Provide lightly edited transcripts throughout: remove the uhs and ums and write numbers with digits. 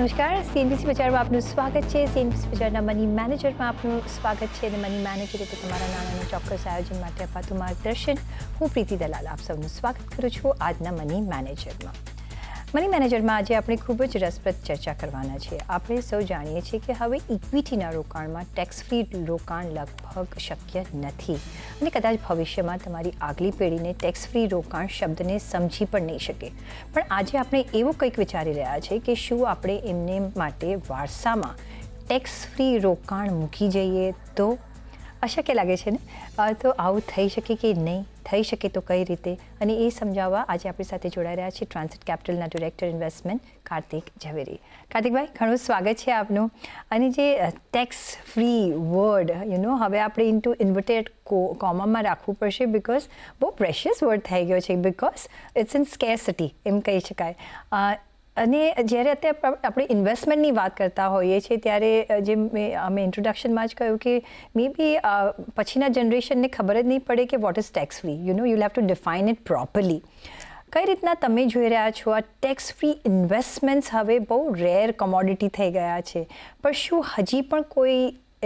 નમસ્કાર, સીએનબીસી બજારમાં આપનું સ્વાગત છે. સીએનબીસી બજારના મની મેનેજરમાં આપનું સ્વાગત છે. અને મની મેનેજર એટલે તમારા નાણાંના ચોક્કસ આયોજન માટે અપાતું માર્ગદર્શન. હું પ્રીતિ દલાલ આપ સૌનું સ્વાગત કરું છું આજના મની મેનેજરમાં. મની મેનેજરમાં આજે આપણે ખૂબ જ રસપ્રદ ચર્ચા કરવાના છે. આપણે સૌ જાણીએ છીએ કે હવે ઇક્વિટીના રોકાણમાં ટેક્સ ફ્રી રોકાણ લગભગ શક્ય નથી અને કદાચ ભવિષ્યમાં તમારી આગલી પેઢીને ટેક્સ ફ્રી રોકાણ શબ્દને સમજી પણ નહીં શકે. પણ આજે આપણે એવું કંઈક વિચારી રહ્યા છીએ કે શું આપણે એમને માટે વારસામાં ટેક્સ ફ્રી રોકાણ મૂકી જઈએ તો અશક્ય લાગે છે ને? તો આવું થઈ શકે કે નહીં, થઈ શકે તો કઈ રીતે, અને એ સમજાવવા આજે આપણી સાથે જોડાઈ રહ્યા છે ટ્રાન્સિટ કેપિટલના ડિરેક્ટર ઇન્વેસ્ટમેન્ટ કાર્તિક ઝવેરી. કાર્તિકભાઈ, ઘણું સ્વાગત છે આપનું. અને જે ટેક્સ ફ્રી વર્ડ હવે આપણે ઇન્ટુ ઇન્વર્ટેડ કોમામાં રાખવું પડશે બિકોઝ બહુ પ્રેશિયસ વર્ડ થઈ ગયો છે, બિકોઝ ઇટ્સ ઇન સ્કેરસિટી એમ કહી શકાય. અને જ્યારે અત્યારે આપણે ઇન્વેસ્ટમેન્ટની વાત કરતા હોઈએ છીએ ત્યારે જે અમે ઇન્ટ્રોડક્શનમાં જ કહ્યું કે મે બી પછીના જનરેશનને ખબર જ નહીં પડે કે what is tax free. You'll have to define it properly. કઈ રીતના તમે જોઈ રહ્યા છો આ ટેક્સ ફ્રી ઇન્વેસ્ટમેન્ટ્સ હવે બહુ રેર કમોડિટી થઈ ગયા છે, પણ શું હજી પણ કોઈ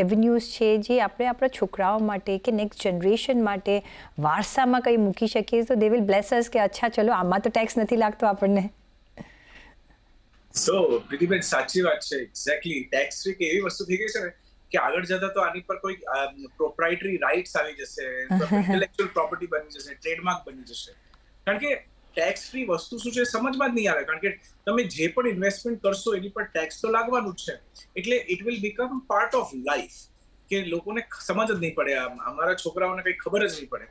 એવન્યુઝ છે જે આપણે આપણા છોકરાઓ માટે કે નેક્સ્ટ જનરેશન માટે વારસામાં કંઈ મૂકી શકીએ તો દે વિલ બ્લેસ અસ કે અચ્છા ચલો આમાં તો ટેક્સ નથી લાગતો આપણને? સો પ્રીતિબેન, સાચી વાત છે. એક્ઝેક્ટલી ટેક્સ ફ્રી કે એવી વસ્તુ થઈ ગઈ છે ને કે આગળ જતા તો આની પર કોઈ પ્રોપ્રાઇટરી રાઇટ્સ આવી જશે, ઇન્ટેલેક્ચ્યુઅલ પ્રોપર્ટી બની જશે, ટ્રેડમાર્ક બની જશે. કારણ કે ટેક્સ ફ્રી વસ્તુ શું છે સમજમાં જ નહીં આવે. કારણ કે તમે જે પણ ઇન્વેસ્ટમેન્ટ કરશો એની પર ટેક્સ તો લાગવાનું જ છે. એટલે it will become part of life કે લોકોને સમજ જ નહીં પડે, અમારા છોકરાઓને કંઈ ખબર જ નહીં પડે.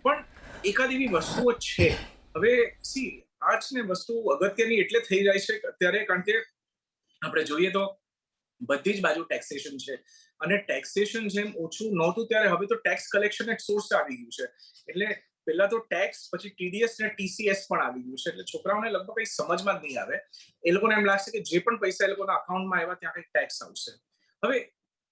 પણ એકાદ એવી વસ્તુઓ છે. હવે સી આ જ ને વસ્તુ અગત્યની એટલે થઈ જાય છે અત્યારે, કારણ કે આપણે જોઈએ તો બધી જ બાજુ ટેક્સેશન છે અને ટેક્સેશન જેમ ઓછું નહોતું ત્યારે હવે તો ટેક્સ કલેક્શન એક સોર્સ આવી ગયું છે. એટલે પહેલા તો ટેક્સ, પછી ટીડીએસ ને ટીસીએસ પણ આવી ગયું છે. એટલે છોકરાઓને લગભગ કંઈ સમજમાં જ નહીં આવે. એ લોકોને એમ લાગશે કે જે પણ પૈસા એ લોકોના અકાઉન્ટમાં આવ્યા ત્યાં કંઈક ટેક્સ આવશે. હવે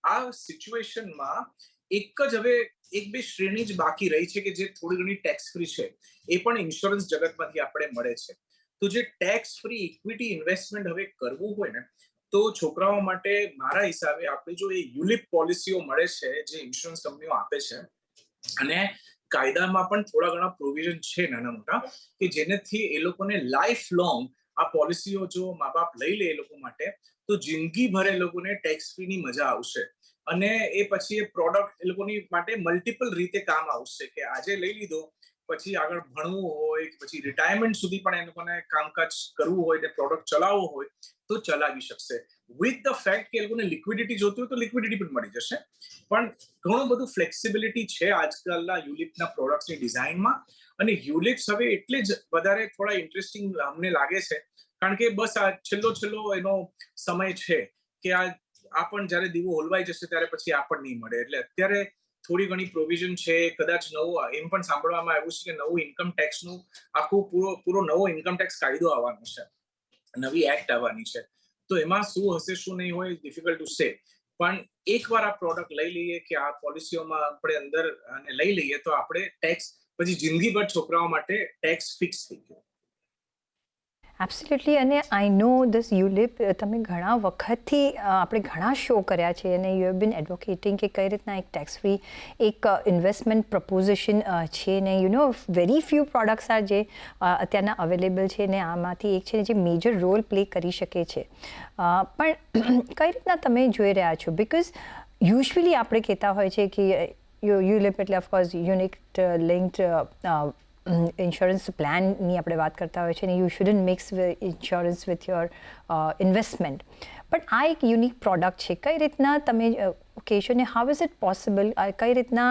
આ સિચ્યુએશનમાં એક જ હવે એક બે શ્રેણી જ બાકી રહી છે કે જે થોડી ઘણી ટેક્સ ફ્રી છે. એ પણ ઇન્સ્યોરન્સ જગતમાંથી આપણે મળે છે. તો જે ટેક્સ ફ્રી ઇક્વિટી ઇન્વેસ્ટમેન્ટ હવે કરવું હોય ને તો છોકરાઓ માટે મારા હિસાબે આપણે જો એ યુલિપ પોલિસીઓ મળે છે જે ઇન્સ્યોરન્સ કંપનીઓ આપે છે, અને કાયદામાં પણ થોડા ઘણા પ્રોવિઝન છે નાના મોટા કે જેનેથી એ લોકોને લાઈફ લોંગ આ પોલિસીઓ જો મા બાપ લઈ લે એ લોકો માટે તો જિંદગીભર એ લોકોને ટેક્સ ફ્રીની મજા આવશે. અને એ પછી એ પ્રોડક્ટ એ લોકોની માટે મલ્ટિપલ રીતે કામ આવશે કે આજે લઈ લીધો પછી આગળ ભણવું હોય, પછી રિટાયરમેન્ટ સુધી પણ એ લોકોને કામકાજ કરવું હોય ને પ્રોડક્ટ ચલાવવો હોય તો ચલાવી શકશે. વિથ ધ ફેક્ટ કે એ લોકોને લિક્વિડિટી જોતી હોય તો લિક્વિડિટી પણ મળી જશે. પણ ઘણું બધું ફ્લેક્સિબિલિટી છે આજકાલના યુલિપના પ્રોડક્ટ્સની ડિઝાઇનમાં. અને યુલિપ્સ હવે એટલે જ વધારે થોડા ઇન્ટરેસ્ટિંગ અમને લાગે છે કારણ કે બસ આ છેલ્લો એનો સમય છે કે આ પણ જ્યારે દીવો હોલવાઈ જશે ત્યારે પછી આ પણ નહીં મળે. એટલે અત્યારે થોડી ઘણી પ્રોવિઝન છે. કદાચ નવું એમ પણ સાંભળવામાં આવ્યું છે કે નવું ઇન્કમ ટેક્સનું આખું પૂરો નવો ઇન્કમ ટેક્સ કાયદો આવવાનો છે, નવી એક્ટ આવવાની છે. તો એમાં શું હશે શું નહીં હોય ડિફિકલ્ટ ટુ સે. પણ એકવાર આ પ્રોડક્ટ લઈ લઈએ કે આ પોલિસીઓમાં આપણે અંદર લઈ લઈએ તો આપણે ટેક્સ પછી જિંદગીભર છોકરાઓ માટે ટેક્સ ફિક્સ થઈ ગયો. એબ્સોલ્યુટલી. અને આઈ નો ધીસ યુલિપ તમે ઘણા વખતથી આપણે ઘણા શો કર્યા છે અને યુ હેવ બીન એડવોકેટિંગ કે કઈ રીતના એક ટેક્સ ફ્રી એક ઇન્વેસ્ટમેન્ટ પ્રપોઝિશન છે ને વેરી ફ્યુ પ્રોડક્ટ્સ આર જે અત્યારના અવેલેબલ છે ને આમાંથી એક છે જે મેજર રોલ પ્લે કરી શકે છે. પણ કઈ રીતના તમે જોઈ રહ્યા છો? બિકોઝ યુઝ્યુઅલી આપણે કહેતા હોય છે કે યુલિપ એટલે ઓફકોર્સ યુનિટ લિંક્ડ ઇન્સ્યોરન્સ પ્લાનની આપણે વાત કરતા હોય છે ને you shouldn't mix insurance with your investment. પણ આ એક યુનિક પ્રોડક્ટ છે. કઈ રીતના તમે કહેશો ને હાઉ ઇઝ ઇટ પોસિબલ? કઈ રીતના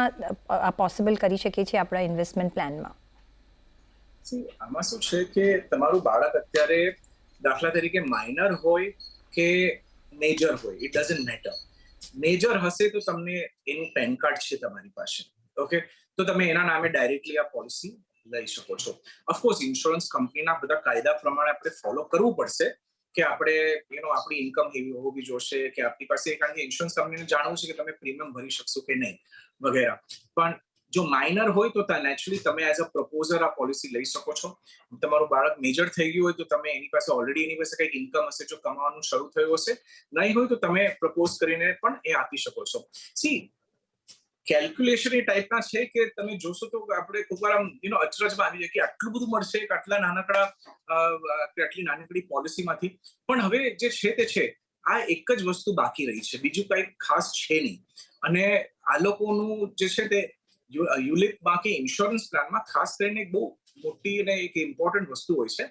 આ પોસિબલ કરી શકીએ છીએ આપણા ઇન્વેસ્ટમેન્ટ પ્લાનમાં? આમાં શું છે કે તમારું બાળક અત્યારે દાખલા તરીકે માઇનર હોય કે મેજર હોય, ઇટ ડઝન્ટ મેટર. મેજર હશે તો તમને એનું પેન કાર્ડ છે તમારી પાસે, ઓકે, તો તમે એના નામે ડાયરેક્ટલી આ પોલિસી લઈ શકો છો. ઓફકોર્સ ઇન્સ્યોરન્સ કંપનીના બધા કાયદા પ્રમાણે આપણે ફોલો કરવું પડશે કે આપણે આપણી ઇન્કમ એવી હોવી જોશે કે આપણી પાસે, કારણ કે ઇન્સ્યોરન્સ કંપનીને જાણવું છે કે તમે પ્રીમિયમ ભરી શકશો કે નહીં વગેરે. પણ જો માઇનર હોય તો નેચરલી તમે એઝ અ પ્રપોઝર આ પોલિસી લઈ શકો છો. તમારું બાળક મેજર થઈ ગયું હોય તો તમે એની પાસે ઓલરેડી એની પાસે કંઈક ઇન્કમ હશે, જો કમાવાનું શરૂ થયું હશે, નહીં હોય તો તમે પ્રપોઝ કરીને પણ એ આપી શકો છો. સી કેલ્ક્યુલેશન એ ટાઈપના છે કે તમે જોશો તો આપણે કોઈક વાર આમ અચરજમાં આવી જાય કે આટલું બધું મળશે કે આટલા આટલી નાનકડી પોલિસીમાંથી. પણ હવે જે છે તે છે, આ એક જ વસ્તુ બાકી રહી છે, બીજું કંઈ ખાસ છે નહીં. અને આ લોકોનું જે છે તે યુલિપમાં કે ઇન્સ્યોરન્સ પ્લાનમાં ખાસ કરીને એક બહુ મોટી અને એક ઇમ્પોર્ટન્ટ વસ્તુ હોય છે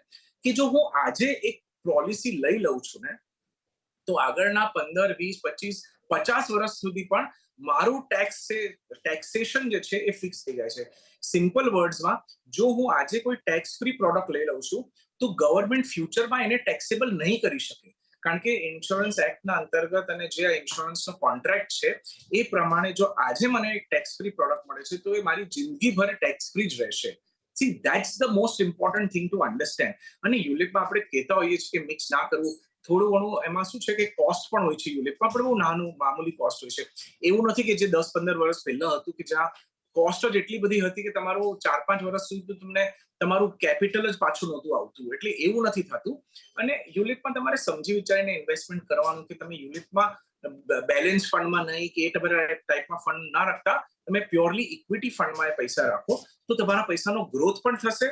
કે જો હું આજે એક પોલિસી લઈ લઉં છું ને, તો આગળના 15, 20, 25, 50 વર્ષ સુધી પણ મારું ટેક્સેશન જે છે એ ફિક્સ થઈ જાય છે. સિમ્પલ વર્ડ્સમાં, જો હું આજે કોઈ ટેક્સ ફ્રી પ્રોડક્ટ લઈ લઉં છું તો ગવર્મેન્ટ ફ્યુચરમાં એને ટેક્સેબલ નહીં કરી શકે, કારણ કે ઇન્સ્યોરન્સ એક્ટના અંતર્ગત અને જે ઇન્સ્યોરન્સનો કોન્ટ્રાક્ટ છે એ પ્રમાણે જો આજે મને એક ટેક્સ ફ્રી પ્રોડક્ટ મળે છે તો એ મારી જિંદગીભર ટેક્સ ફ્રી જ રહેશે. C that's the most important thing to understand. અને યુલિપમાં આપણે કહેતા હોઈએ છીએ કે મિક્સ ના કરવું, થોડું ઘણું એમાં શું છે કે કોસ્ટ પણ હોય છે યુલિપમાં, પણ બહુ નાનું મામૂલી કોસ્ટ હોય છે. એવું નથી કે જે 10-15 વર્ષ પહેલા હતું કે જ્યાં કોસ્ટ જ એટલી બધી હતી કે તમારું 4-5 વર્ષ સુધી તમને તમારું કેપિટલ જ પાછું નહોતું આવતું. એટલે એવું નથી થતું. અને યુલિપમાં તમારે સમજી વિચારીને ઇન્વેસ્ટમેન્ટ કરવાનું કે તમે યુલિપમાં બેલેન્સ ફંડમાં નહીં કે એ ટાઈપમાં ફંડ ના રાખતા તમે પ્યોરલી ઇક્વિટી ફંડમાં એ પૈસા રાખો તો તમારા પૈસાનો ગ્રોથ પણ થશે,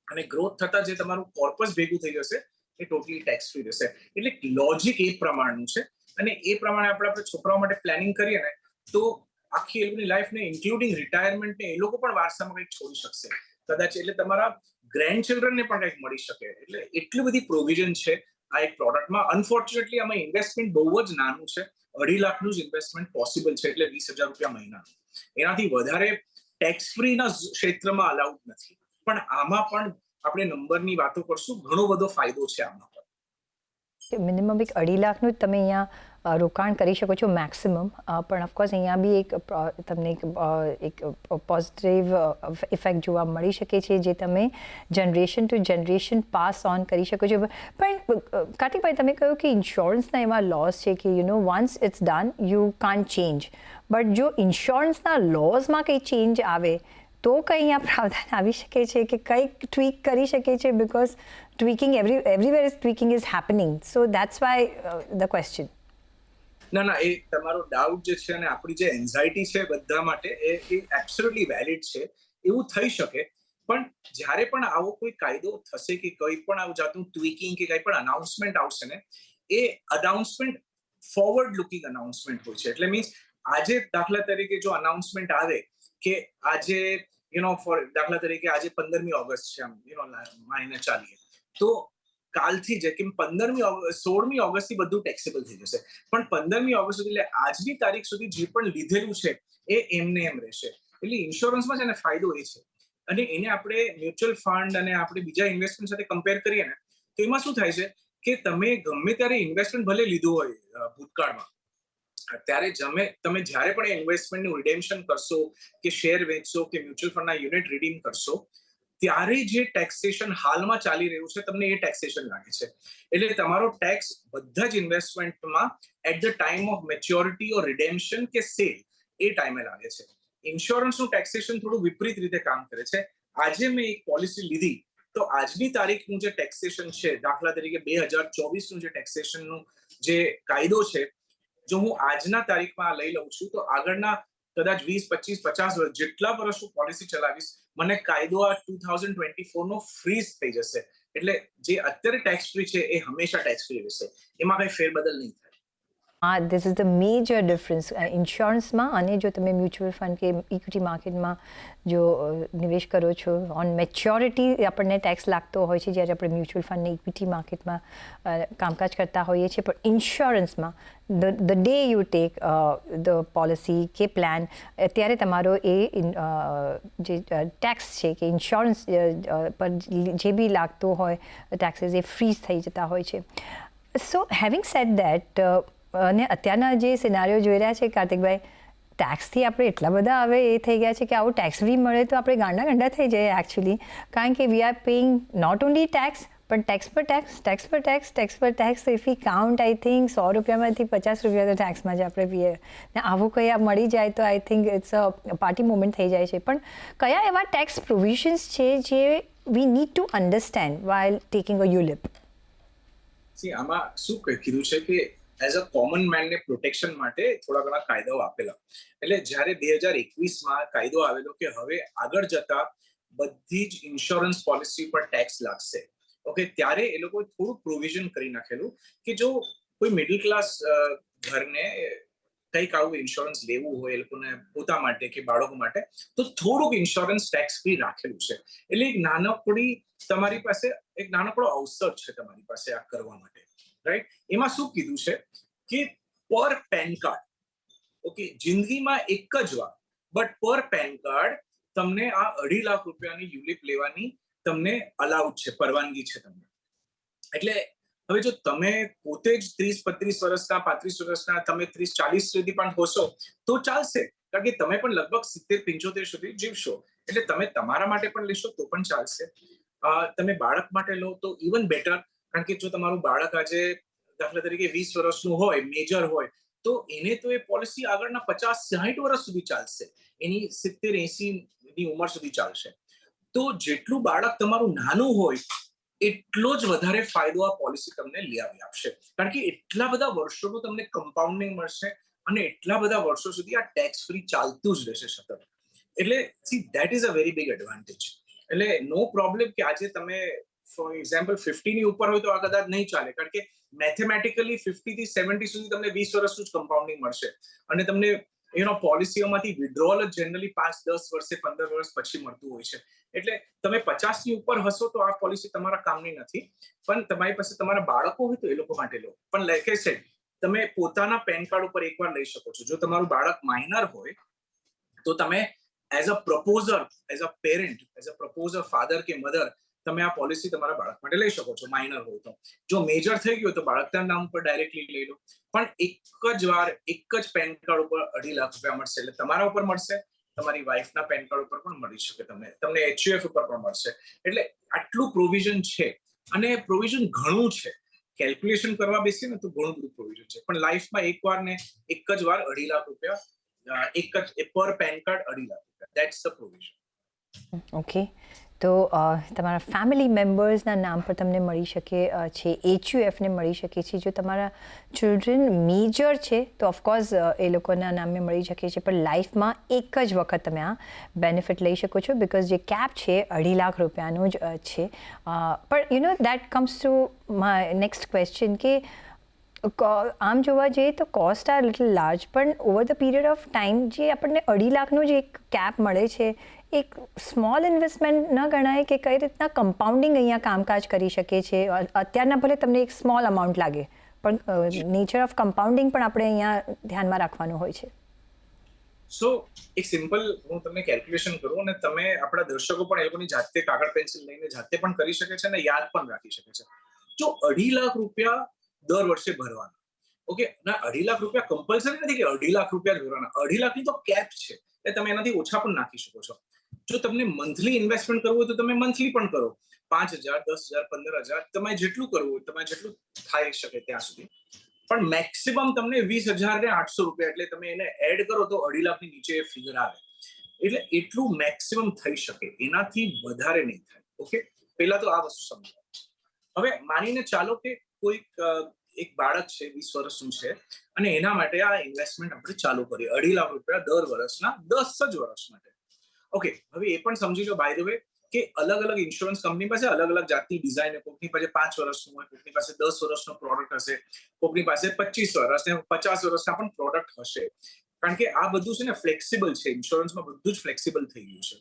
અને ગ્રોથ થતા જે તમારું કોર્પસ ભેગું થઈ જશે એ ટોટલી ટેક્સ ફ્રી રહેશે. એટલે લોજિક એ પ્રમાણનું છે, અને એ પ્રમાણે આપણે છોકરાઓ માટે પ્લાનિંગ કરીએ ને તો આખી એ લોકોની લાઈફને ઇન્ક્લુડિંગ રિટાયરમેન્ટને એ લોકો પણ વારસામાં કંઈક છોડી શકશે કદાચ. એટલે તમારા ગ્રેન્ડ ચિલ્ડ્રનને પણ કંઈક મળી શકે. એટલે એટલી બધી પ્રોવિઝન છે આ એક પ્રોડક્ટમાં. અનફોર્ચ્યુનેટલી આમાં ઇન્વેસ્ટમેન્ટ બહુ જ નાનું છે, 2.5 લાખનું જ ઇન્વેસ્ટમેન્ટ પોસિબલ છે, એટલે 20,000 રૂપિયા મહિનાનું. એનાથી વધારે ટેક્સ ફ્રીના ક્ષેત્રમાં અલાઉડ નથી. પણ આમાં પણ આપણે નંબરની વાતો કરશું, ઘણો બધો ફાયદો છે આમાં પણ. મિનિમમ એક 2.5 લાખનું જ તમે અહીંયા રોકાણ કરી શકો છો મેક્સિમમ. પણ ઓફકોર્સ અહીંયા બી તમને એક પોઝિટિવ ઇફેક્ટ જોવા મળી શકે છે જે તમે generation to generation pass on કરી શકો છો. પણ કાર્તિકભાઈ, તમે કહ્યું કે ઇન્સ્યોરન્સના એવા લોઝ છે કે once it's done you can't change. But જો ઇન્સ્યોરન્સના લોઝમાં કંઈ ચેન્જ આવે તો કંઈ અહીંયા પ્રાવધાન આવી શકે છે કે કંઈક ટ્વીક કરી શકે છે? Because tweaking everywhere is tweaking is happening, so that's why the question. ના, એ તમારો ડાઉટ જે છે અને આપણી જે એન્ઝાયટી છે બધા માટે એ એબ્સોલ્યુટલી વેલિડ છે. એવું થઈ શકે, પણ જ્યારે પણ આવો કોઈ કાયદો થશે કે કોઈ પણ આવું જાતનું ટ્વીકિંગ કે કંઈ પણ અનાઉન્સમેન્ટ આવશે ને, એ અનાઉન્સમેન્ટ ફોરવર્ડ લુકિંગ અનાઉન્સમેન્ટ હોય છે. એટલે મીન્સ આજે દાખલા તરીકે જો અનાઉન્સમેન્ટ આવે કે આજે દાખલા તરીકે આજે 15મી ઓગસ્ટ છે, માનીને ચાલીએ, તો કાલથી જ કે 16મી ઓગસ્ટથી બધું ટેક્સેબલ થઈ જશે. પણ 15મી ઓગસ્ટ સુધી, એટલે આજની તારીખ સુધી જે પણ લીધેલું છે એ એમને એમ રહેશે. એટલે ઇન્સ્યોરન્સમાં છે ને ફાયદો એ છે. અને એને આપણે મ્યુચ્યુઅલ ફંડ અને આપણે બીજા ઇન્વેસ્ટમેન્ટ સાથે કમ્પેર કરીએ ને તો એમાં શું થાય છે કે તમે ગમે ત્યારે ઇન્વેસ્ટમેન્ટ ભલે લીધું હોય ભૂતકાળમાં, ત્યારે તમે જ્યારે પણ ઇન્વેસ્ટમેન્ટનું રિડેમ્પશન કરશો કે શેર વેચશો કે મ્યુચ્યુઅલ ફંડના યુનિટ રિડીમ કરશો, ત્યારે જે ટેક્સેશન હાલમાં ચાલી રહ્યું છે તમને એ ટેક્સેશન લાગે છે. એટલે તમારો ટેક્સ બધા જ ઇન્વેસ્ટમેન્ટમાં at the time of maturity or redemption કે સેલ એ ટાઈમે લાગે છે. ઇન્સ્યોરન્સનું ટેક્સેશન થોડું વિપરીત રીતે કામ કરે છે. આજે મેં એક પોલિસી લીધી તો આજની તારીખનું જે ટેક્સેશન છે, દાખલા તરીકે 2024નું જે ટેક્સેશનનું જે કાયદો છે, જો હું આજના તારીખમાં લઈ લઉં છું તો આગળના કદાચ 20, 25, 50 વર્ષ જેટલા વર્ષ હું પોલિસી ચલાવીશ, મને કાયદો આ 2024નો ફ્રીઝ થઈ જશે. એટલે જે અત્યારે ટેક્સ ફ્રી છે એ હંમેશા ટેક્સ ફ્રી રહેશે, એમાં કઈ ફેરબદલ નહીં થાય. This is the major difference ઇન્સ્યોરન્સમાં. અને જો તમે મ્યુચ્યુઅલ ફંડ કે ઇક્વિટી માર્કેટમાં જો નિવેશ કરો છો, ઓન મેચ્યોરિટી આપણને ટેક્સ લાગતો હોય છે જ્યારે આપણે મ્યુચ્યુઅલ ફંડ ને ઇક્વિટી માર્કેટમાં કામકાજ કરતા હોઈએ છીએ. પણ ઇન્સ્યોરન્સમાં the day you take the policy કે પ્લાન, ત્યારે તમારો એ જે ટેક્સ છે કે ઇન્સ્યોરન્સ પર જે બી લાગતો હોય ટેક્સીસ એ ફ્રીઝ થઈ જતા હોય છે. સો હેવિંગ સેડ દેટ, અને અત્યારના જે સિનારીઓ જોઈ રહ્યા છે કાર્તિકભાઈ, ટેક્સથી આપણે એટલા બધા હવે એ થઈ ગયા છે કે આવું ટેક્સ ફ્રી મળે તો આપણે ગાંડા થઈ જઈએ એકચ્યુઅલી. કારણ કે we are paying not only tax પણ ટેક્સ પર tax if we count I think 100 રૂપિયામાંથી 50 રૂપિયા તો ટેક્સમાં જ આપણે પીએ ને આવું કંઈ આ મળી જાય તો I think it's a party moment થઈ જાય છે. પણ કયા એવા ટેક્સ પ્રોવિઝન્સ છે જે we need to understand while taking a ULIP? આમાં શું કીધું છે કે એઝ અ કોમન મેનને પ્રોટેક્શન માટે થોડા ઘણા કાયદાઓ આપેલા. એટલે જ્યારે 2021માં કાયદો આવેલો કે હવે આગળ જતા બધી જ ઇન્સ્યોરન્સ પોલિસી પર ટેક્સ લાગશે. ઓકે, ત્યારે એ લોકો થોડું પ્રોવિઝન કરી નાખેલું કે જો કોઈ મિડલ ક્લાસ ઘરને કંઈક આવું ઇન્સ્યોરન્સ લેવું હોય એ લોકોને પોતા માટે કે બાળકો માટે, તો થોડુંક ઇન્સ્યોરન્સ ટેક્સ ફ્રી રાખેલું છે. એટલે એક નાનકડી તમારી પાસે એક નાનકડો અવસર છે તમારી પાસે આ કરવા માટે, રાઈટ? એમાં શું કીધું છે કે પર પેન કાર્ડ, ઓકે, જિંદગીમાં એક જ વાર બટ પર પેન કાર્ડ તમને આ 2.5 લાખ રૂપિયાની યુલિપ લેવાની તમને અલાઉડ છે, પરવાનગી છે તમને. એટલે હવે જો તમે પોતે જ 30-35 વર્ષના, 35 વર્ષના, તમે 30-40 સુધી પણ હોશો તો ચાલશે, કારણ કે તમે પણ લગભગ 70-75 સુધી જીવશો. એટલે તમે તમારા માટે પણ લેશો તો પણ ચાલશે. તમે બાળક માટે લો તો ઇવન બેટર, કારણ કે જો તમારું બાળક આજે દાખલા તરીકે 20 વર્ષનું હોય, મેજર હોય, તો એને તો એ પોલિસી આગળના 50-60 વર્ષ સુધી ચાલશે, એની 70-80 ની ઉંમર સુધી ચાલશે. તો જેટલું બાળક તમારું નાનું હોય એટલો જ વધારે ફાયદો આ પોલિસી તમને લઈ આવી આપશે, કારણ કે એટલા બધા વર્ષોનું તમને કમ્પાઉન્ડિંગ મળશે અને એટલા બધા વર્ષો સુધી આ ટેક્સ ફ્રી ચાલતું જ રહેશે સતત. એટલે C that is a very big advantage. એટલે નો પ્રોબ્લેમ કે આજે તમે ફોર એક્ઝામ્પલ 50 ની ઉપર હોય તો આ કદાચ નહીં ચાલે, કારણ કે મેથેમેટિકલી 50 થી 70 સુધી તમને 20 વર્ષનું જ કમ્પાઉન્ડિંગ મળશે અને તમને પોલિસીઓમાંથી વિડ્રોલ જ જનરલી 5-10 વર્ષે 15 વર્ષ પછી મળતું હોય છે. એટલે તમે 50 ની ઉપર હશો તો આ પોલિસી તમારા કામની નથી, પણ તમારી પાસે તમારા બાળકો હોય તો એ લોકો માટે લો. પણ લાઈક આઈ સેડ, તમે પોતાના પેન કાર્ડ ઉપર એકવાર લઈ શકો છો. જો તમારું બાળક માઇનર હોય તો તમે as a proposer, as a parent, as a proposer father કે મધર તમે આ પોલિસી તમારા બાળક માટે લઈ શકો છો માઇનર હોય તો. જો મેજર થઈ ગયું તો બાળકના નામ પર ડાયરેક્ટલી લઈ લો. પણ એક જ વાર એક જ પેન કાર્ડ ઉપર 2.5 લાખ રૂપિયા મળશે. એટલે તમારા ઉપર મળશે, તમારી વાઈફના પેન કાર્ડ ઉપર પણ મળી શકે, તમને એચયુએફ ઉપર પણ મળશે. એટલે આટલું પ્રોવિઝન છે અને પ્રોવિઝન ઘણું છે. કેલ્ક્યુલેશન કરવા બેસીએ ને તો ઘણું બધું પ્રોવિઝન છે, પણ લાઈફમાં એકવાર ને એક જ વાર 2.5 લાખ રૂપિયા, એક જ પર પેન કાર્ડ 2.5 લાખ રૂપિયા, ધેટ્સ ધ પ્રોવિઝન. ઓકે, તો તમારા ફેમિલી મેમ્બર્સના નામ પર તમને મળી શકે છે, એચયુએફને મળી શકે છે. જો તમારા ચિલ્ડ્રન મેજર છે તો ઓફકોર્સ એ લોકોના નામે મળી શકે છે, પણ લાઈફમાં એક જ વખત તમે આ બેનિફિટ લઈ શકો છો, બિકોઝ જે કેપ છે 2.5 લાખ રૂપિયાનું જ છે. પણ that comes to my next question કે આમ જોવા જઈએ તો કોસ્ટ આર લિટલ લાર્જ, પણ over the period of time જે આપણને 2.5 લાખનું જે એક કેપ મળે છે, એક સ્મોલ ઇન્વેસ્ટમેન્ટ ન ગણાય કે કઈ રીતના કમ્પાઉન્ડિંગ અહીંયા કામકાજ કરી શકે છે? અત્યારના ભલે તમને એક સ્મોલ અમાઉન્ટ લાગે, પણ નેચર ઓફ કમ્પાઉન્ડિંગ પણ આપણે અહીંયા ધ્યાનમાં રાખવાનું હોય છે. સો એક સિમ્પલ હું તમને કેલ્ક્યુલેશન કરું અને તમે આપણા દર્શકો પણ એ લોકોની જાતે કાગળ પેન્સિલ લઈને જાતે પણ કરી શકે છે અને યાદ પણ રાખી શકે છે. જો 2.5 લાખ રૂપિયા દર વર્ષે ભરવાના, ઓકે, ના 2.5 લાખ રૂપિયા કમ્પલસરી નથી કે 2.5 લાખ રૂપિયા જ ભરવાના. 2.5 લાખની તો કેપ છે, એટલે તમે એનાથી ઓછા પણ નાખી શકો છો. જો તમને મંથલી ઇન્વેસ્ટમેન્ટ કરવું હોય તો તમે મંથલી પણ કરો, 5,000, 10,000, 15,000, તમે જેટલું કરવું હોય, તમે જેટલું થાય શકે ત્યાં સુધી. પણ મેક્સિમમ તમને 20,800 રૂપિયા, એટલે તમે એને એડ કરો તો 2.5 લાખની નીચે ફિગર આવે. એટલે એટલું મેક્સિમમ થઈ શકે, એનાથી વધારે નહીં થાય. ઓકે, પહેલા તો આ વસ્તુ સમજો. હવે માનીને ચાલો કે કોઈક એક બાળક છે 20 વર્ષનું છે અને એના માટે આ ઇન્વેસ્ટમેન્ટ આપણે ચાલુ કરીએ 2.5 લાખ રૂપિયા દર વર્ષના 10 જ વર્ષ માટે. ઓકે, હવે એ પણ સમજી લો બાય ધ વે કે અલગ અલગ ઇન્સ્યોરન્સ કંપની પાસે અલગ અલગ જાતની ડિઝાઇન, કોઈકની પાસે 5 વર્ષનું હોય, કોઈકની પાસે 10 વર્ષનો પ્રોડક્ટ હશે, કોઈકની પાસે 25 વર્ષ ને 50 વર્ષના પણ પ્રોડક્ટ હશે. કારણ કે આ બધું છે ને ફ્લેક્સિબલ છે, ઇન્સ્યોરન્સમાં બધું જ ફ્લેક્સિબલ થઈ ગયું છે.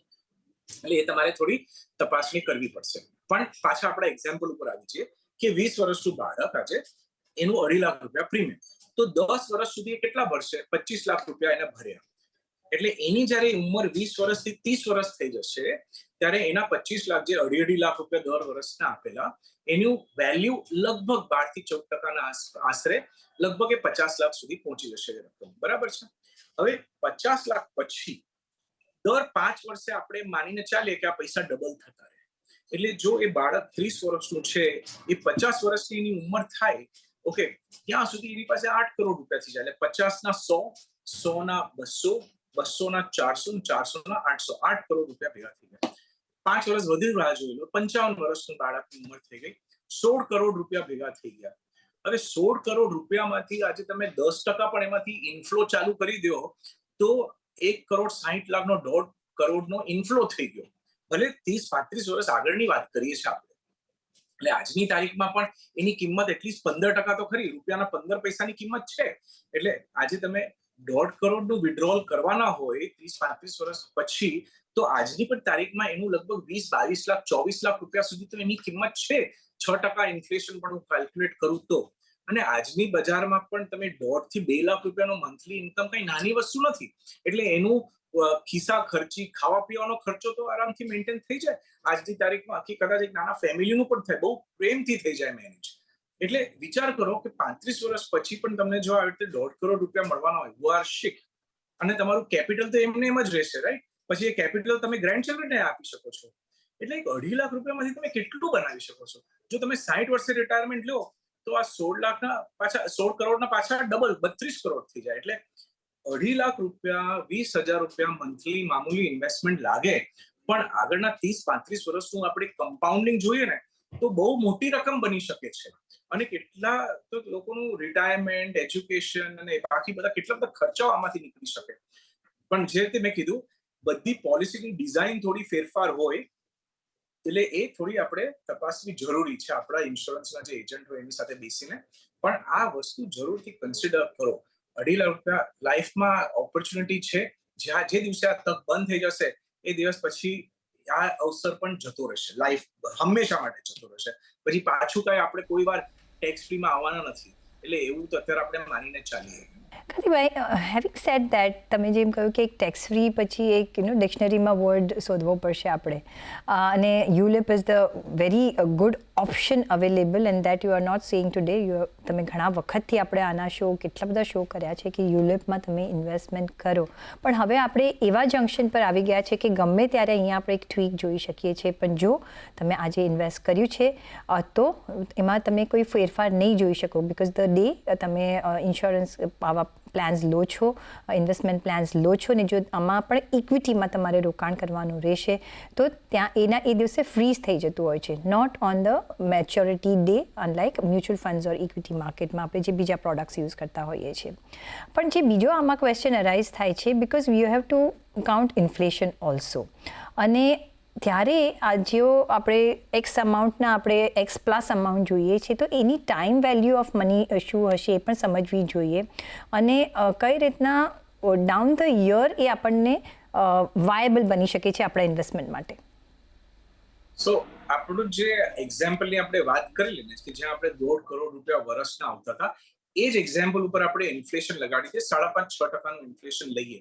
એટલે એ તમારે થોડી તપાસણી કરવી પડશે. પણ પાછા આપણા એક્ઝામ્પલ ઉપર આવી જઈએ કે 20 વર્ષનું બાળક આજે એનું 2.5 લાખ રૂપિયા પ્રીમિયમ, તો 10 વર્ષ સુધી કેટલા ભરશે? 25 લાખ રૂપિયા એને ભર્યા. એટલે એની જયારે ઉંમર 20 વર્ષથી 30 વર્ષ થઈ જશે ત્યારે એના 25 લાખ જે 2.5 લાખ રૂપિયા દર વર્ષના આપેલા, એનું વેલ્યુ લગભગ 12-14% આશરે લગભગ એ 50 લાખ સુધી પહોંચી જશે રકમ. બરાબર છે? હવે 50 લાખ પછી દર 5 વર્ષે આપણે માનીને ચાલીએ કે આ પૈસા ડબલ થતા રહે. એટલે જો એ બાળક 30 વર્ષનું છે, એ 50 વર્ષની એની ઉંમર થાય, ઓકે, ત્યાં સુધી એની પાસે 8 કરોડ રૂપિયા થઈ જાય. એટલે 50 ના 100, 100 ના 200, 200 ના 400, 400 ના 800, 8 કરોડ રૂપિયા ભેગા થઈ ગયા. 5 વર્ષ વધુ રાહ જોઈ લો, 55 વર્ષનું બાળકની ઉંમર થઈ ગઈ, 16 કરોડ રૂપિયા ભેગા થઈ ગયા. હવે 16 કરોડ રૂપિયામાંથી આજે તમે 10% પણ એમાંથી ઇનફ્લો ચાલુ કરી દો તો 1,60,00,000નો 1.5 કરોડનો ઇનફ્લો થઈ ગયો. ભલે 30-35 વર્ષ આગળની વાત કરીએ છીએ આપણે, એટલે આજની તારીખમાં પણ એની કિંમત એટલીસ્ટ 15% તો ખરી, રૂપિયાના 15 પૈસાની કિંમત છે. એટલે આજે તમે 1.5 કરોડનું વિડ્રોલ કરવાના હોય 30-35 વર્ષ પછી, તો આજની પણ તારીખમાં એનું લગભગ 20-22 લાખ 24 લાખ રૂપિયા સુધી તો એની કિંમત છે. 6% ઇન્ફ્લેશન પણ હું કેલ્ક્યુલેટ કરું તો. અને આજની બજારમાં પણ તમે 1.5 થી 2 લાખ રૂપિયાનો મંથલી ઇન્કમ કઈ નાની વસ્તુ નથી. એટલે એનું ખિસ્સા ખર્ચી, ખાવા પીવાનો ખર્ચો તો આરામથી મેન્ટેન થઈ જાય આજની તારીખમાં. આખી કદાચ એક નાના ફેમિલીનું પણ થાય, બહુ પ્રેમથી થઈ જાય મેનેજ. એટલે વિચાર કરો કે 35 વર્ષ પછી પણ તમને જો આવી રીતે 1.5 કરોડ રૂપિયા મળવાના હોય વાર્ષિક, અને તમારું કેપિટલ તો એમને એમ જ રહેશે, રાઈટ? પછી એ કેપિટલ તમે ગ્રેન્ડ ચિલ્ડ્રનને આપી શકો છો. એટલે 2.5 લાખ રૂપિયામાંથી તમે કેટલું બનાવી શકો છો? જો તમે 60 વર્ષે રિટાયરમેન્ટ લો તો આ 16 કરોડના પાછા ડબલ 32 કરોડ થઈ જાય. એટલે 2.5 લાખ રૂપિયા, 20,000 રૂપિયા મંથલી મામૂલી ઇન્વેસ્ટમેન્ટ લાગે, પણ આગળના 30-35 વર્ષનું આપણે કમ્પાઉન્ડિંગ જોઈએ ને તો બહુ મોટી રકમ બની શકે છે. અને કેટલા તો લોકોનું રિટાયરમેન્ટ, એજ્યુકેશન અને બાકી કેટલા બધા ખર્ચાઓ આમાંથી નીકળી શકે. પણ જે રીતે મેં કીધું, બધી પોલિસીની ડિઝાઇન થોડી ફેરફાર હોય, એટલે એ થોડી આપણે તપાસવી જરૂરી છે આપણા ઇન્સ્યોરન્સના જે એજન્ટ હોય એની સાથે બેસીને. પણ આ વસ્તુ જરૂરથી કન્સિડર કરો. 2.5 લાખ રૂપિયા લાઈફમાં ઓપોર્ચ્યુનિટી છે. જ્યાં જે દિવસે આ તક બંધ થઈ જશે એ દિવસ પછી આ અવસર પણ જતો રહેશે. લાઈફ હંમેશા માટે જતો રહેશે. પછી પાછું કઈ આપણે કોઈ વાર ટેક્સ ફ્રીમાં આવવાના નથી. એટલે એવું તો અત્યારે આપણે માનીને ચાલીએ. કાંતિભાઈ, હેવિંગ સેડ ધેટ, તમે જેમ કહ્યું કે એક ટેક્સ ફ્રી પછી એક ડિક્શનરીમાં વર્ડ શોધવો પડશે આપણે, અને ULIP is the very good option available, and that you are not saying today. તમે ઘણા વખતથી આપણે આના શો, કેટલા બધા શો કર્યા છે કે યુલિપમાં તમે ઇન્વેસ્ટમેન્ટ કરો. પણ હવે આપણે એવા જંક્શન પર આવી ગયા છે કે ગમે ત્યારે અહીંયા આપણે એક ટ્વીક જોઈ શકીએ છીએ. પણ જો તમે આજે ઇન્વેસ્ટ કર્યું છે તો એમાં તમે કોઈ ફેરફાર નહીં જોઈ શકો, બિકોઝ ધ ડે તમે ઇન્સ્યોરન્સ આવા પ્લાન્સ લો છો, ઇન્વેસ્ટમેન્ટ પ્લાન્સ લો છો, ને જો આમાં પણ ઇક્વિટીમાં તમારે રોકાણ કરવાનું રહેશે તો ત્યાં એ દિવસે ફ્રીઝ થઈ જતું હોય છે, not on the maturity day, unlike mutual funds or equity માર્કેટમાં આપણે જે બીજા પ્રોડક્ટ્સ યુઝ કરતા હોઈએ છીએ. પણ જે બીજો આમાં ક્વેશ્ચન અરાઇઝ થાય છે, because you have to count inflation also. અને ત્યારે જેઓ આપણે એક્સ અમાઉન્ટના આપણે એક્સ પ્લસ અમાઉન્ટ જોઈએ છે, તો એની ટાઈમ વેલ્યુ ઓફ મની શું હશે એ પણ સમજવી જોઈએ. અને કઈ રીતના ડાઉન ધ યર એ આપણને વાયેબલ બની શકે છે આપણા ઇન્વેસ્ટમેન્ટ માટે. સો આપણું જે એક્ઝામ્પલની આપણે વાત કરી લઈએ કે જ્યાં આપણે 1.5 કરોડ રૂપિયા વર્ષના આવતા હતા, એ જ એક્ઝામ્પલ ઉપર આપણે ઇન્ફ્લેશન લગાડી છે, 5.5-6% ઇન્ફ્લેશન લઈએ.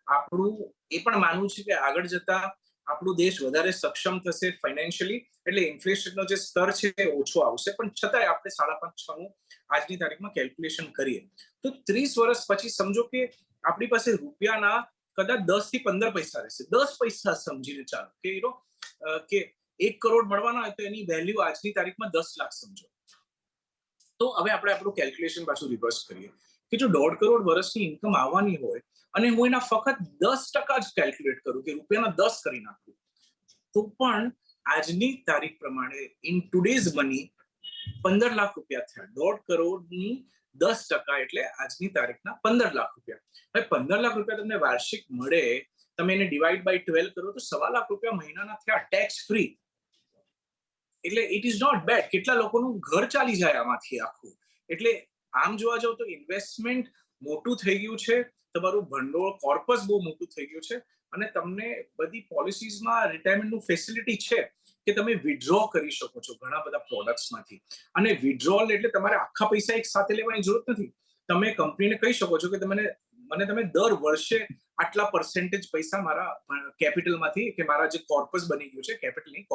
આપણું એ પણ માનવું છે કે આગળ જતા આપણું દેશ વધારે સક્ષમ થશે ફાઇનાન્શિયલી, એટલે ઇન્ફ્લેશનનો જે સ્તર છે એ ઓછો આવશે. પણ છતાંય આપણે 5.5-6નું આજની તારીખમાં કેલ્ક્યુલેશન કરીએ તો 30 વર્ષ પછી સમજો કે આપણી પાસે રૂપિયાના કદાચ 10 થી 15 પૈસા રહેશે. 10 પૈસા સમજીને ચાલો કે 1 કરોડ મળવાના હોય તો એની વેલ્યુ આજની તારીખમાં 10 લાખ સમજો. તો હવે આપણે આપણું કેલ્ક્યુલેશન પાછું રિવર્સ કરીએ કે જો 1.5 કરોડ વર્ષની ઇન્કમ આવવાની હોય અને હું એના ફક્ત 10% જ કેલ્ક્યુલેટ કરું કે રૂપિયાના 10 કરી નાખું, તો પણ આજની તારીખ પ્રમાણે ઇન ટુડેઝ મની 15 લાખ રૂપિયા થયા. 1.5 કરોડની 10% એટલે આજની તારીખના 15 લાખ રૂપિયા. હવે 15 લાખ રૂપિયા તમને વાર્ષિક મળે, તમે એને ડિવાઈડ બાય 12 કરો તો 1.25 લાખ રૂપિયા મહિનાના થયા ટેક્સ ફ્રી. એટલે ઇટ ઇઝ નોટ બેડ. કેટલા લોકોનું ઘર ચાલી જાય આમાંથી આખું. એટલે આમ જોવા જાવ તો ઇન્વેસ્ટમેન્ટ મોટું થઈ ગયું છે, તમારું ભંડોળ કોર્પસ બહુ મોટું થઈ ગયું છે, અને તમને બધી પોલિસીઝમાં રિટાયરમેન્ટનું ફેસિલિટી છે કે તમે વિડ્રો કરી શકો છો ઘણા બધા પ્રોડક્ટ્સમાંથી. અને વિડ્રોલ એટલે તમારે આખા પૈસા એક સાથે લેવાની જરૂરત નથી. તમે કંપનીને કહી શકો છો કે તમે દર વર્ષે આટલા પર્સેન્ટેજ પૈસા મારા કેપિટલમાંથી, કે મારા જે કોર્પસ બની ગયું છે, કેપિટલ નહીં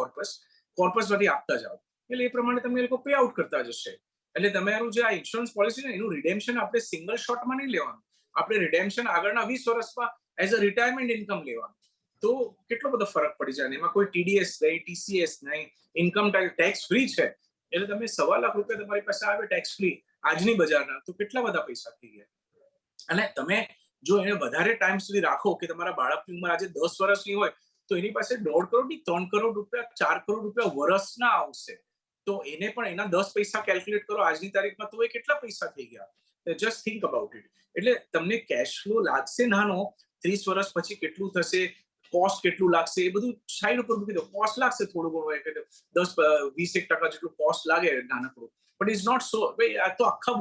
કોર્પસમાંથી આપતા જાઓ. એટલે એ પ્રમાણે તમને એ લોકો પે આઉટ કરતા જશે. એટલે તમારું જે આ ઇન્સ્યોરન્સ પોલિસી છે એનું રિડેમ્પશન આપણે સિંગલ શોટમાં નહીં લેવાનું. આપણે રિડેમ્પશન આગળના 20 વર્ષમાં એઝ અ રિટાયરમેન્ટ ઇન્કમ લેવાનું. તો કેટલો બધો ફરક પડી જાય. એમાં કોઈ TDS નહીં, TCS નહીં, ઇન્કમ ટેક્સ ફ્રી છે. એટલે તમે 1.25 લાખ રૂપિયા તમારી પાસે આવે ટેક્સ ફ્રી આજની બજારના, તો કેટલા બધા પૈસા થઈ ગયા. અને તમે જો એને વધારે ટાઈમ સુધી રાખો કે તમારા બાળકની ઉંમર આજે 10 વર્ષની હોય તો એની પાસે 1.5 કરોડ થી 3 કરોડ રૂપિયા, 4 કરોડ રૂપિયા વર્ષના આવશે. તો એને પણ એના 10 પૈસા કેલ્ક્યુલેટ કરો આજની તારીખમાં, તો એ કેટલા પૈસા થઈ ગયા. Just think about it. એટલે તમને કેશ ફ્લો લાગશે નાનો, 30 વર્ષ પછી કેટલું થશે, કોસ્ટ કેટલું લાગશે, એ બધું સાઈડ ઉપર મૂકી દો. કોસ્ટ લાગશે થોડું ઘણું, 10-20% જેટલું કોસ્ટ લાગે નાનકડું, બટ ઇઝ નોટ સો. ભાઈ આ તો આખા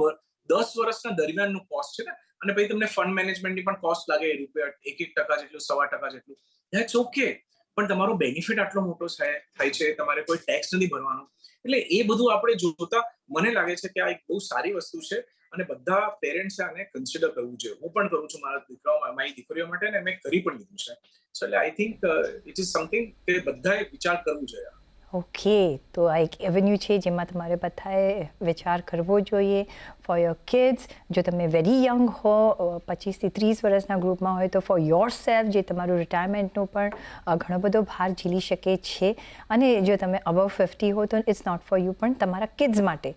10 વર્ષના દરમિયાનનું કોસ્ટ છે ને. અને પછી તમને ફંડ મેનેજમેન્ટની પણ કોસ્ટ લાગે રૂપિયા 1% જેટલું, 1.25% જેટલું. That's okay. પણ તમારો બેનિફિટ આટલો મોટો થાય છે, તમારે કોઈ ટેક્સ નથી ભરવાનો. એટલે એ બધું આપણે જોતા મને લાગે છે કે આ એક બહુ સારી વસ્તુ છે અને બધા પેરેન્ટ્સ આને કન્સિડર કરવું જોઈએ. હું પણ કરું છું મારા દીકરાઓ, મારી દીકરીઓ માટે, ને મેં કરી પણ લીધું છે. સો એટલે I think it is something કે બધાએ વિચાર કરવું જોઈએ. ઓકે, તો આ એક એવન્યુ છે જેમાં તમારે બધાએ વિચાર કરવો જોઈએ ફોર યોર કિડ્સ. જો તમે વેરી યંગ હો, 25 થી 30 વર્ષના ગ્રુપમાં હોય, તો ફોર યોર સેલ્ફ, જે તમારું રિટાયરમેન્ટનો પણ ઘણો બધો ભાર ઝીલી શકે છે. અને જો તમે અબવ 50 હો તો ઇટ્સ નોટ ફોર યુ, પણ તમારા કિડ્સ માટે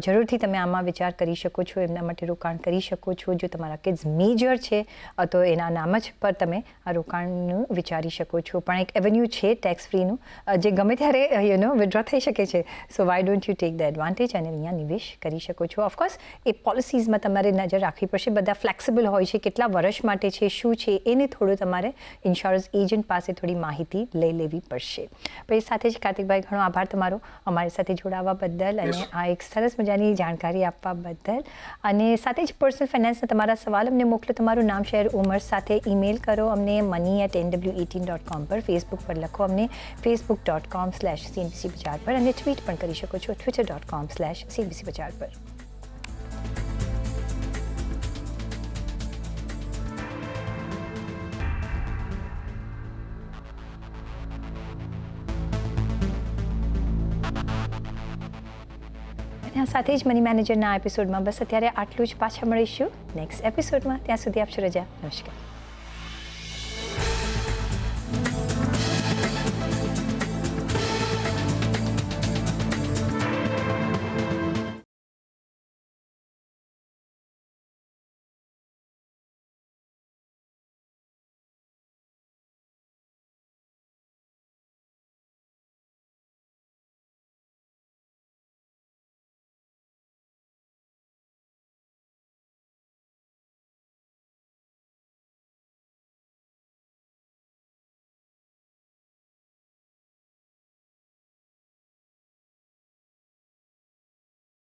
જરૂરથી તમે આમાં વિચાર કરી શકો છો, એમના માટે રોકાણ કરી શકો છો. જો તમારા કિડ્સ મેજર છે તો એના નામ જ પર તમે આ રોકાણનું વિચારી શકો છો. પણ એક એવન્યુ છે ટેક્સ ફ્રીનું, જે ગમે ત્યારે વિડ્રો થઈ શકે છે. So why don't you take the advantage અને અહીંયા નિવેશ કરી શકો છો. ઓફકોર્સ એ પોલિસીઝમાં તમારે નજર રાખવી પડશે. બધા ફ્લેક્સિબલ હોય છે, કેટલા વર્ષ માટે છે, શું છે, એને થોડું તમારે ઇન્સ્યોરન્સ એજન્ટ પાસે થોડી માહિતી લઈ લેવી પડશે. પછી સાથે જ કાર્તિકભાઈ, ઘણો આભાર તમારો અમારી સાથે જોડાવા બદલ અને આ એક સરસ મજાની જાણકારી આપવા બદલ. અને સાથે જ પર્સનલ ફાઇનાન્સના તમારા સવાલ અમને મોકલો, તમારું નામ, શહેર, ઉંમર સાથે ઈમેલ કરો અમને money@nw18.com પર. ફેસબુક પર લખો અમને facebook.com/CNBC બજાર પર, અને ટ્વીટ પણ કરી શકો છો twitter.com/CNBC બજાર પર. અને સાથે જ મની મેનેજરના એપિસોડમાં બસ અત્યારે આટલું જ. પાછા મળીશું નેક્સ્ટ એપિસોડમાં. ત્યાં સુધી આપશો રજા. નમસ્કાર.